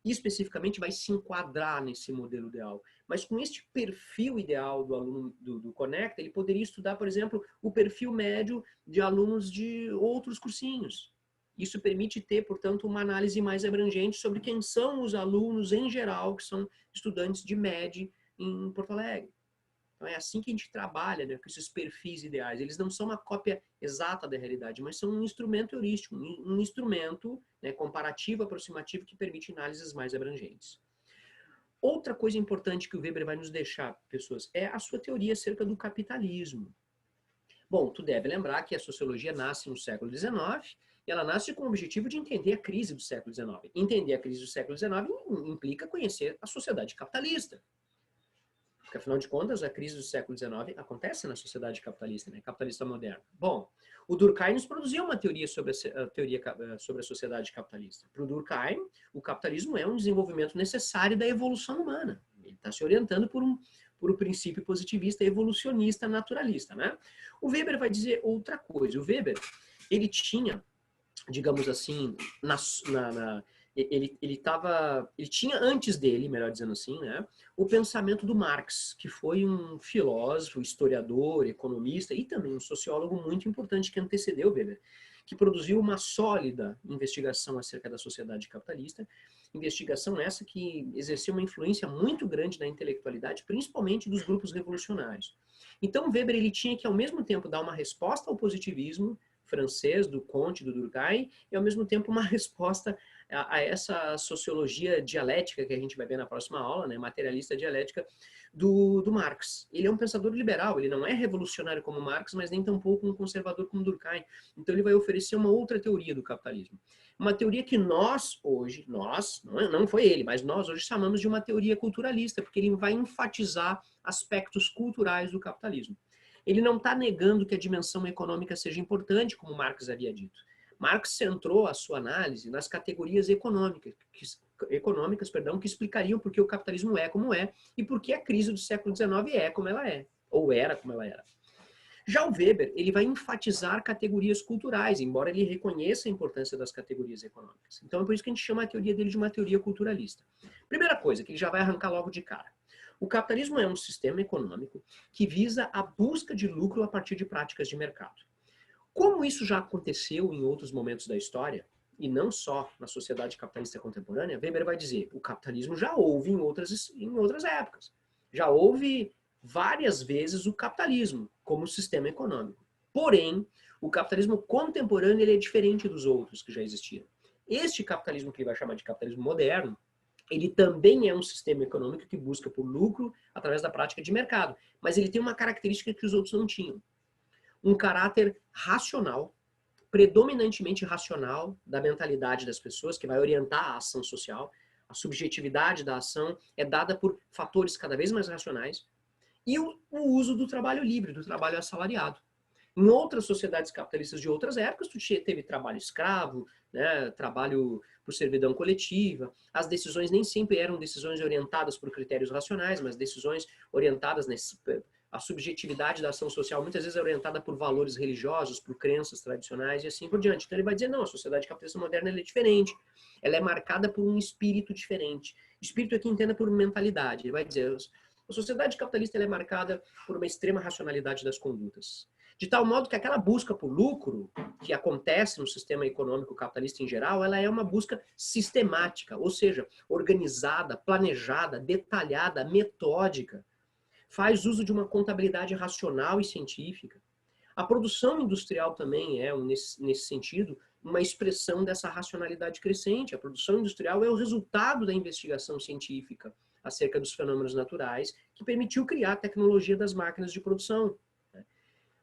especificamente vai se enquadrar nesse modelo ideal. Mas com este perfil ideal do aluno do Conecta, ele poderia estudar, por exemplo, o perfil médio de alunos de outros cursinhos. Isso permite ter, portanto, uma análise mais abrangente sobre quem são os alunos em geral que são estudantes de MED em Porto Alegre. Então é assim que a gente trabalha, né, com esses perfis ideais. Eles não são uma cópia exata da realidade, mas são um instrumento heurístico, um instrumento, né, comparativo, aproximativo, que permite análises mais abrangentes. Outra coisa importante que o Weber vai nos deixar, pessoas, é a sua teoria acerca do capitalismo. Bom, tu deve lembrar que a sociologia nasce no século XIX e ela nasce com o objetivo de entender a crise do século XIX. Entender a crise do século XIX implica conhecer a sociedade capitalista. Porque, afinal de contas, a crise do século XIX acontece na sociedade capitalista, né? Capitalista moderna. Bom, o Durkheim nos produziu uma teoria sobre a sociedade capitalista. Para o Durkheim, o capitalismo é um desenvolvimento necessário da evolução humana. Ele está se orientando por por o princípio positivista, evolucionista, naturalista, né? O Weber vai dizer outra coisa. O Weber, ele tinha, digamos assim, ele tinha antes dele, melhor dizendo assim, né, o pensamento do Marx, que foi um filósofo, historiador, economista e também um sociólogo muito importante que antecedeu Weber, que produziu uma sólida investigação acerca da sociedade capitalista, investigação essa que exerceu uma influência muito grande na intelectualidade, principalmente dos grupos revolucionários. Então Weber ele tinha que ao mesmo tempo dar uma resposta ao positivismo francês, do Comte, do Durkheim, e ao mesmo tempo uma resposta a essa sociologia dialética que a gente vai ver na próxima aula, né, materialista dialética, do Marx. Ele é um pensador liberal, ele não é revolucionário como Marx, mas nem tampouco um conservador como Durkheim. Então ele vai oferecer uma outra teoria do capitalismo. Uma teoria que nós hoje, não foi ele, mas nós hoje chamamos de uma teoria culturalista, porque ele vai enfatizar aspectos culturais do capitalismo. Ele não está negando que a dimensão econômica seja importante, como Marx havia dito. Marx centrou a sua análise nas categorias econômicas, que explicariam por que o capitalismo é como é e por que a crise do século XIX é como ela é, ou era como ela era. Já o Weber, ele vai enfatizar categorias culturais, embora ele reconheça a importância das categorias econômicas. Então é por isso que a gente chama a teoria dele de uma teoria culturalista. Primeira coisa, que ele já vai arrancar logo de cara. O capitalismo é um sistema econômico que visa a busca de lucro a partir de práticas de mercado. Como isso já aconteceu em outros momentos da história, e não só na sociedade capitalista contemporânea, Weber vai dizer, o capitalismo já houve em outras épocas. Já houve várias vezes o capitalismo como sistema econômico. Porém, o capitalismo contemporâneo ele é diferente dos outros que já existiam. Este capitalismo que ele vai chamar de capitalismo moderno, ele também é um sistema econômico que busca por lucro através da prática de mercado, mas ele tem uma característica que os outros não tinham. Um caráter racional, predominantemente racional da mentalidade das pessoas, que vai orientar a ação social. A subjetividade da ação é dada por fatores cada vez mais racionais. E o uso do trabalho livre, do trabalho assalariado. Em outras sociedades capitalistas de outras épocas, tu teve trabalho escravo, né, trabalho por servidão coletiva. As decisões nem sempre eram decisões orientadas por critérios racionais, mas decisões orientadas a subjetividade da ação social muitas vezes é orientada por valores religiosos, por crenças tradicionais e assim por diante. Então ele vai dizer, não, a sociedade capitalista moderna ela é diferente. Ela é marcada por um espírito diferente. Espírito aqui entenda por mentalidade. Ele vai dizer, a sociedade capitalista ela é marcada por uma extrema racionalidade das condutas. De tal modo que aquela busca por lucro que acontece no sistema econômico capitalista em geral, ela é uma busca sistemática, ou seja, organizada, planejada, detalhada, metódica. Faz uso de uma contabilidade racional e científica. A produção industrial também é, nesse sentido, uma expressão dessa racionalidade crescente. A produção industrial é o resultado da investigação científica acerca dos fenômenos naturais que permitiu criar a tecnologia das máquinas de produção.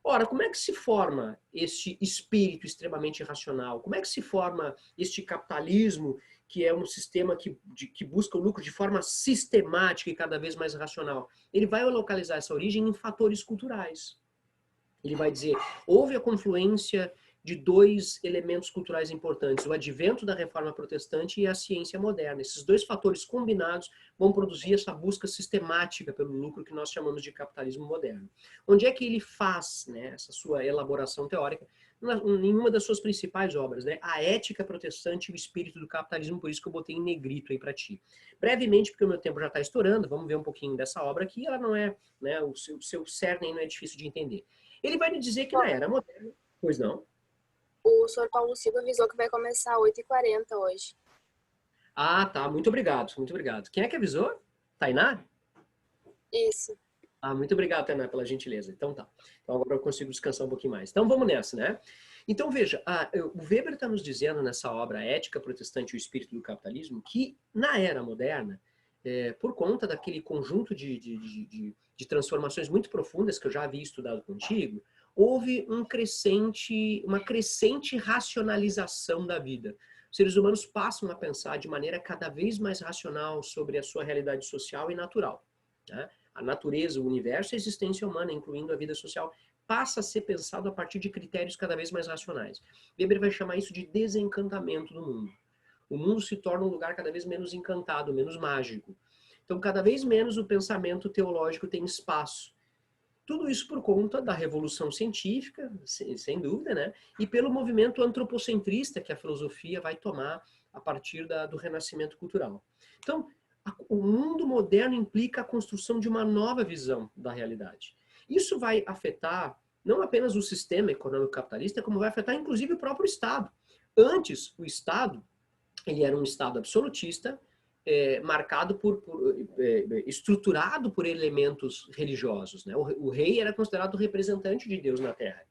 Ora, como é que se forma este espírito extremamente racional? Como é que se forma este capitalismo, que é um sistema que busca o lucro de forma sistemática e cada vez mais racional? Ele vai localizar essa origem em fatores culturais. Ele vai dizer, houve a confluência de dois elementos culturais importantes, o advento da reforma protestante e a ciência moderna. Esses dois fatores combinados vão produzir essa busca sistemática pelo lucro que nós chamamos de capitalismo moderno. Onde é que ele faz, né, essa sua elaboração teórica? Em uma das suas principais obras, né, A Ética Protestante e o Espírito do Capitalismo, por isso que eu botei em negrito aí para ti. Brevemente, porque o meu tempo já está estourando, vamos ver um pouquinho dessa obra aqui, ela não é, né, o seu cerne não é difícil de entender. Ele vai me dizer que na era moderna, pois não? O senhor Paulo Silva avisou que vai começar às 8h40 hoje. Ah, tá. Muito obrigado, muito obrigado. Quem é que avisou? Tainá? Isso. Ah, muito obrigado, Tainá, pela gentileza. Então tá. Então agora eu consigo descansar um pouquinho mais. Então vamos nessa, né? Então veja, o Weber está nos dizendo nessa obra Ética Protestante e o Espírito do Capitalismo que na era moderna, por conta daquele conjunto de transformações muito profundas que eu já havia estudado contigo, houve uma crescente racionalização da vida. Os seres humanos passam a pensar de maneira cada vez mais racional sobre a sua realidade social e natural. Né? A natureza, o universo e a existência humana, incluindo a vida social, passa a ser pensado a partir de critérios cada vez mais racionais. Weber vai chamar isso de desencantamento do mundo. O mundo se torna um lugar cada vez menos encantado, menos mágico. Então, cada vez menos o pensamento teológico tem espaço. Tudo isso por conta da revolução científica, sem dúvida, né? E pelo movimento antropocentrista que a filosofia vai tomar a partir do renascimento cultural. Então, o mundo moderno implica a construção de uma nova visão da realidade. Isso vai afetar não apenas o sistema econômico capitalista, como vai afetar inclusive o próprio Estado. Antes, o Estado, ele era um Estado absolutista, marcado estruturado por elementos religiosos, né? O rei era considerado o representante de Deus na Terra.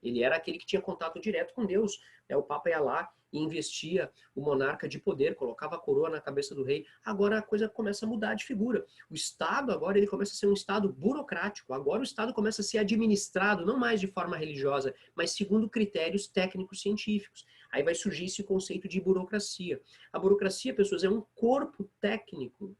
Ele era aquele que tinha contato direto com Deus, né? O Papa ia lá e investia o monarca de poder, colocava a coroa na cabeça do rei. Agora a coisa começa a mudar de figura. O Estado agora ele começa a ser um Estado burocrático. Agora o Estado começa a ser administrado não mais de forma religiosa, mas segundo critérios técnicos científicos. Aí vai surgir esse conceito de burocracia. A burocracia, pessoas, é um corpo técnico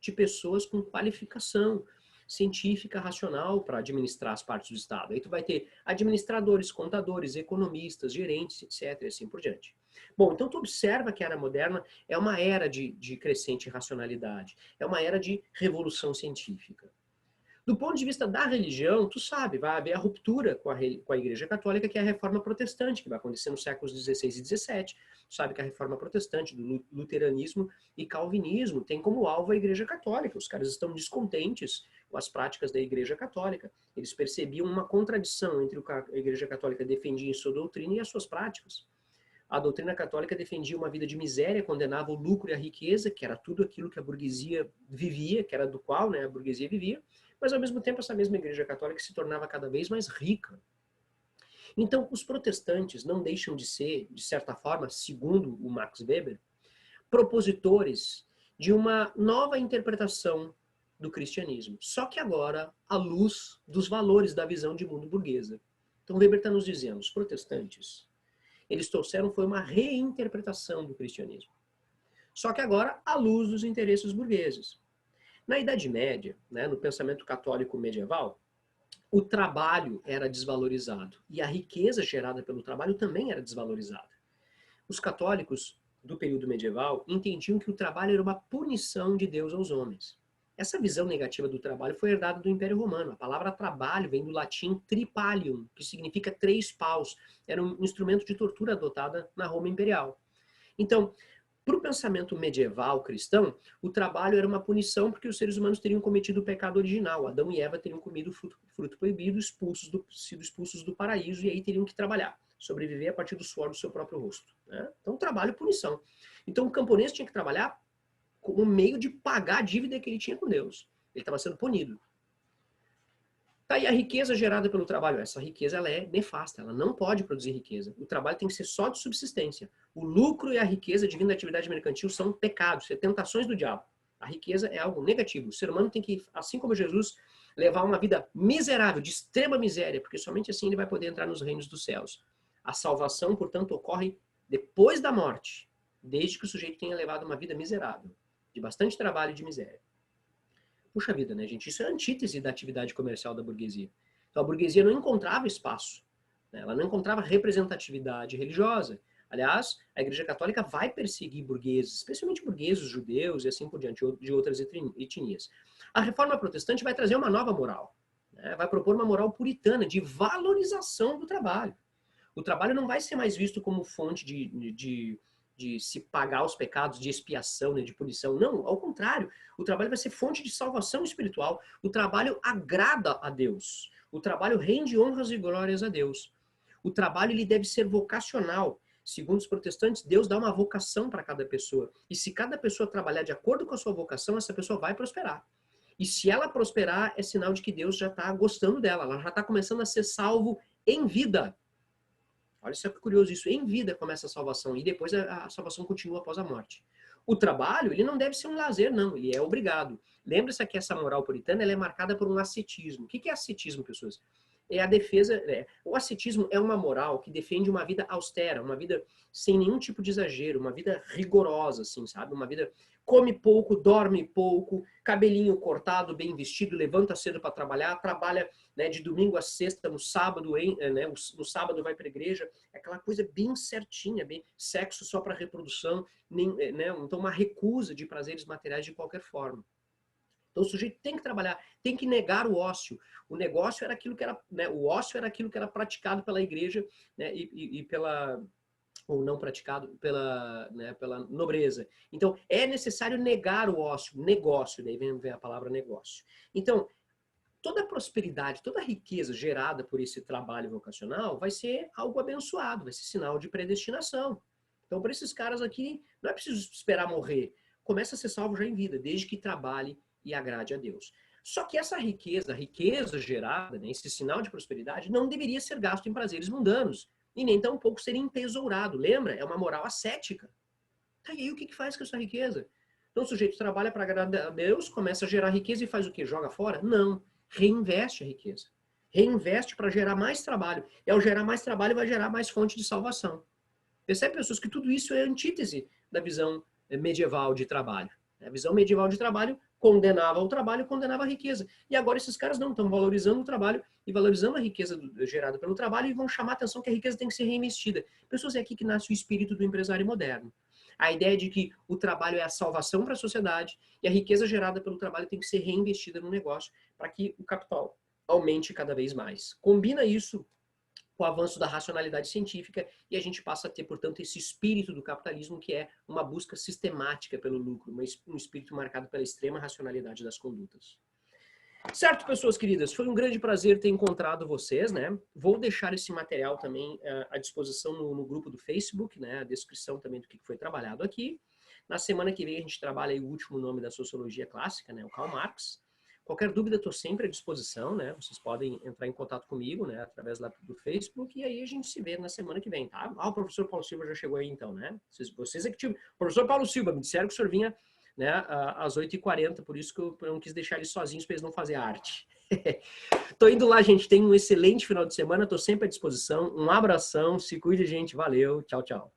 de pessoas com qualificação científica, racional para administrar as partes do Estado. Aí tu vai ter administradores, contadores, economistas, gerentes, etc. e assim por diante. Bom, então tu observa que a era moderna é uma era de crescente racionalidade, é uma era de revolução científica. Do ponto de vista da religião, tu sabe, vai haver a ruptura com a Igreja Católica, que é a Reforma Protestante, que vai acontecer nos séculos XVI e XVII. Tu sabe que a Reforma Protestante, do luteranismo e calvinismo, tem como alvo a Igreja Católica. Os caras estão descontentes com as práticas da Igreja Católica. Eles percebiam uma contradição entre o que a Igreja Católica defendia em sua doutrina e as suas práticas. A doutrina católica defendia uma vida de miséria, condenava o lucro e a riqueza, que era tudo aquilo que a burguesia vivia, que era do qual, né, a burguesia vivia, mas ao mesmo tempo essa mesma Igreja Católica se tornava cada vez mais rica. Então, os protestantes não deixam de ser, de certa forma, segundo o Max Weber, propositores de uma nova interpretação do cristianismo, só que agora à luz dos valores da visão de mundo burguesa. Então Weber está nos dizendo, os protestantes, eles trouxeram foi uma reinterpretação do cristianismo, só que agora à luz dos interesses burgueses. Na Idade Média, né, no pensamento católico medieval, o trabalho era desvalorizado e a riqueza gerada pelo trabalho também era desvalorizada. Os católicos do período medieval entendiam que o trabalho era uma punição de Deus aos homens. Essa visão negativa do trabalho foi herdada do Império Romano. A palavra trabalho vem do latim tripalium, que significa 3 paus. Era um instrumento de tortura adotada na Roma Imperial. Então, para o pensamento medieval cristão, o trabalho era uma punição porque os seres humanos teriam cometido o pecado original. Adão e Eva teriam comido o fruto proibido, sido expulsos do paraíso, e aí teriam que trabalhar, sobreviver a partir do suor do seu próprio rosto. Né? Então, trabalho e punição. Então, o camponês tinha que trabalhar como meio de pagar a dívida que ele tinha com Deus. Ele estava sendo punido. Tá aí a riqueza gerada pelo trabalho. Essa riqueza ela é nefasta, ela não pode produzir riqueza. O trabalho tem que ser só de subsistência. O lucro e a riqueza de vindo da atividade mercantil são pecados, são tentações do diabo. A riqueza é algo negativo. O ser humano tem que, assim como Jesus, levar uma vida miserável, de extrema miséria, porque somente assim ele vai poder entrar nos reinos dos céus. A salvação, portanto, ocorre depois da morte, desde que o sujeito tenha levado uma vida miserável, de bastante trabalho e de miséria. Puxa vida, né, gente? Isso é a antítese da atividade comercial da burguesia. Então, a burguesia não encontrava espaço, né? Ela não encontrava representatividade religiosa. Aliás, a Igreja Católica vai perseguir burgueses, especialmente burgueses, judeus e assim por diante, de outras etnias. A Reforma Protestante vai trazer uma nova moral, né? Vai propor uma moral puritana de valorização do trabalho. O trabalho não vai ser mais visto como fonte de se pagar os pecados, de expiação, né, de punição. Não, ao contrário. O trabalho vai ser fonte de salvação espiritual. O trabalho agrada a Deus. O trabalho rende honras e glórias a Deus. O trabalho ele deve ser vocacional. Segundo os protestantes, Deus dá uma vocação para cada pessoa. E se cada pessoa trabalhar de acordo com a sua vocação, essa pessoa vai prosperar. E se ela prosperar, é sinal de que Deus já está gostando dela. Ela já está começando a ser salvo em vida. Olha só que curioso isso. Em vida começa a salvação e depois a salvação continua após a morte. O trabalho, ele não deve ser um lazer, não. Ele é obrigado. Lembra-se que essa moral puritana ela é marcada por um ascetismo. O que é ascetismo, pessoas? É a defesa... O ascetismo é uma moral que defende uma vida austera, uma vida sem nenhum tipo de exagero, uma vida rigorosa, assim, sabe? Uma vida... Come pouco, dorme pouco, cabelinho cortado, bem vestido, levanta cedo para trabalhar, trabalha, né, de domingo a sexta, no sábado, né, no sábado vai para a igreja, é aquela coisa bem certinha, bem sexo só para reprodução, né, então uma recusa de prazeres materiais de qualquer forma. Então o sujeito tem que trabalhar, tem que negar o ócio. O negócio era aquilo que era, né, o ócio era aquilo que era praticado pela igreja, né, e pela, ou não praticado pela, né, pela nobreza. Então é necessário negar o ócio, negócio, daí vem a palavra negócio. Então toda a prosperidade, toda a riqueza gerada por esse trabalho vocacional vai ser algo abençoado, vai ser sinal de predestinação. Então, para esses caras aqui, não é preciso esperar morrer. Começa a ser salvo já em vida, desde que trabalhe e agrade a Deus. Só que essa riqueza, a riqueza gerada, né, esse sinal de prosperidade, não deveria ser gasto em prazeres mundanos. E nem tampouco ser entesourado. Lembra? É uma moral ascética. Tá, e aí o que faz com essa riqueza? Então o sujeito trabalha para agradar a Deus, começa a gerar riqueza e faz o quê? Joga fora? Não. Reinveste a riqueza. Reinveste para gerar mais trabalho. E ao gerar mais trabalho, vai gerar mais fonte de salvação. Percebe, pessoas, que tudo isso é antítese da visão medieval de trabalho. A visão medieval de trabalho condenava o trabalho, condenava a riqueza. E agora esses caras não estão valorizando o trabalho e valorizando a riqueza gerada pelo trabalho e vão chamar a atenção que a riqueza tem que ser reinvestida. Pessoas, é aqui que nasce o espírito do empresário moderno. A ideia de que o trabalho é a salvação para a sociedade e a riqueza gerada pelo trabalho tem que ser reinvestida no negócio para que o capital aumente cada vez mais. Combina isso com o avanço da racionalidade científica e a gente passa a ter, portanto, esse espírito do capitalismo que é uma busca sistemática pelo lucro, um espírito marcado pela extrema racionalidade das condutas. Certo, pessoas queridas, foi um grande prazer ter encontrado vocês, né? Vou deixar esse material também à disposição no grupo do Facebook, né? A descrição também do que foi trabalhado aqui. Na semana que vem a gente trabalha aí o último nome da sociologia clássica, né? O Karl Marx. Qualquer dúvida, estou sempre à disposição, né? Vocês podem entrar em contato comigo, né? Através lá do Facebook e aí a gente se vê na semana que vem, tá? Ah, o professor Paulo Silva já chegou aí então, né? Vocês é que tinham... Professor Paulo Silva, me disseram que o senhor vinha, né, às 8h40, por isso que eu não quis deixar eles sozinhos para eles não fazerem arte. Tô indo lá, gente. Tenham um excelente final de semana, tô sempre à disposição. Um abração, se cuide, gente. Valeu, tchau, tchau.